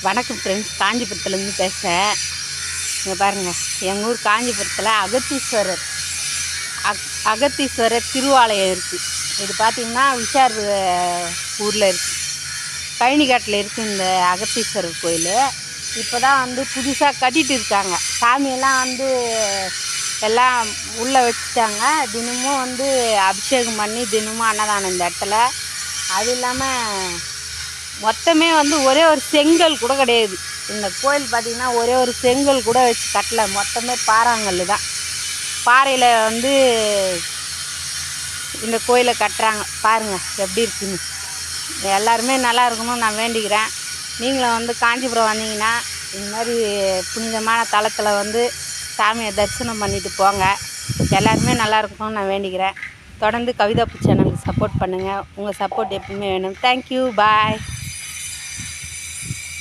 வணக்கம் ஃப்ரெண்ட்ஸ், காஞ்சிபுரத்துலேருந்து பேசுகிறேன். இங்கே பாருங்கள், எங்கள் ஊர் காஞ்சிபுரத்தில் அகத்தீஸ்வரர் திருவாலயம் இருக்குது. இது பார்த்திங்கன்னா விஷார் ஊரில் இருக்குது, கழனிக்காட்டில் இருக்குது இந்த அகத்தீஸ்வரர் கோயில். இப்போ தான் புதுசாக கட்டிகிட்டு இருக்காங்க. சாமியெல்லாம் எல்லாம் உள்ளே வச்சுட்டாங்க. தினமும் அபிஷேகம் பண்ணி தினமும் அன்னதானம் இந்த இடத்துல. அது இல்லாமல் மொத்தமே ஒரே ஒரு செங்கல் கூட கிடையாது. இந்த கோயில் பார்த்திங்கன்னா ஒரே ஒரு செங்கல் கூட வச்சு கட்டலை, மொத்தமே பாறாங்கல் தான். பாறையில் இந்த கோயிலை கட்டுறாங்க. பாருங்கள் எப்படி இருக்குன்னு. எல்லாருமே நல்லா இருக்கணும்னு நான் வேண்டிக்கிறேன். நீங்களும் காஞ்சிபுரம் வந்தீங்கன்னா இந்த மாதிரி புனிதமான தலத்தில் சாமியை தரிசனம் பண்ணிட்டு போங்க. எல்லாருமே நல்லா இருக்கணும்னு நான் வேண்டிக்கிறேன். தொடர்ந்து கவிதா பூ சேனலுக்கு சப்போர்ட் பண்ணுங்கள். உங்கள் சப்போர்ட் எப்பவுமே வேணும். தேங்க்யூ, பாய்.